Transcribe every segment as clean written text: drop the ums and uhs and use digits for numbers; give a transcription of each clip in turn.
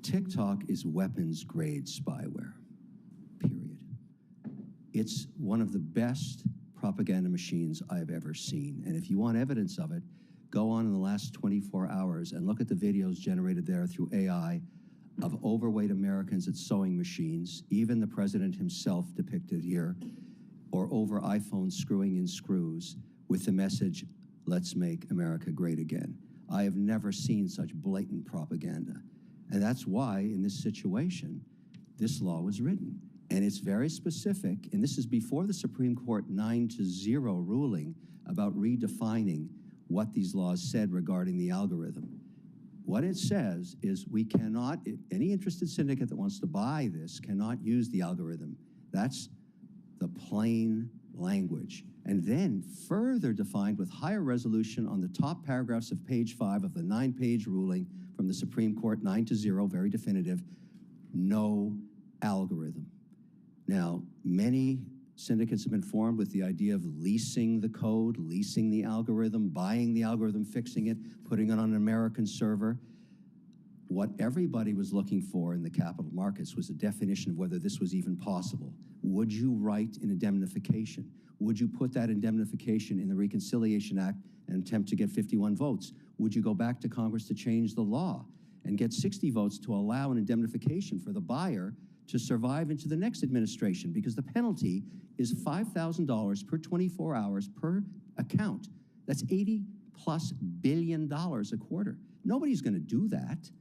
TikTok is weapons-grade spyware, period. It's one of the best propaganda machines I've ever seen. And if you want evidence of it, go on in the last 24 hours and look at the videos generated there through AI of overweight Americans at sewing machines, even the president himself depicted here, or over iPhones screwing in screws with the message, "Let's make America great again." I have never seen such blatant propaganda. And that's why, in this situation, this law was written. And it's very specific, and this is before the Supreme Court 9-0 ruling about redefining what these laws said regarding the algorithm. What it says is we cannot, any interested syndicate that wants to buy this cannot use the algorithm. That's the plain language. And then further defined with higher resolution on the top paragraphs of page 5 of the 9-page ruling from the Supreme Court, 9-0, very definitive, no algorithm. Now, many syndicates have been formed with the idea of leasing the code, leasing the algorithm, buying the algorithm, fixing it, putting it on an American server. What everybody was looking for in the capital markets was a definition of whether this was even possible. Would you write an indemnification? Would you put that indemnification in the Reconciliation Act and attempt to get 51 votes? Would you go back to Congress to change the law and get 60 votes to allow an indemnification for the buyer to survive into the next administration? Because the penalty is $5,000 per 24 hours per account. That's $80+ billion a quarter. Nobody's going to do that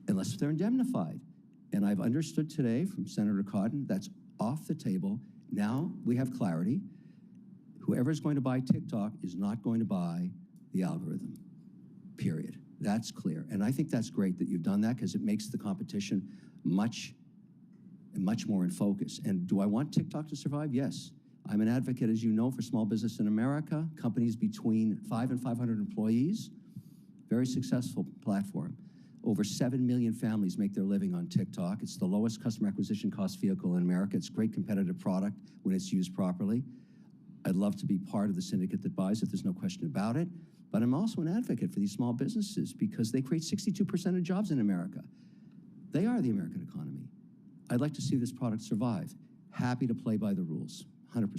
unless they're indemnified. And I've understood today from Senator Cotton that's off the table. Now we have clarity. Whoever's going to buy TikTok is not going to buy the algorithm, period. That's clear. And I think that's great that you've done that because it makes the competition much more in focus. And do I want TikTok to survive? Yes. I'm an advocate, as you know, for small business in America, companies between 5 and 500 employees, very successful platform. Over 7 million families make their living on TikTok. It's the lowest customer acquisition cost vehicle in America. It's a great competitive product when it's used properly. I'd love to be part of the syndicate that buys it. There's no question about it. But I'm also an advocate for these small businesses because they create 62% of jobs in America. They are the American economy. I'd like to see this product survive. Happy to play by the rules, 100%.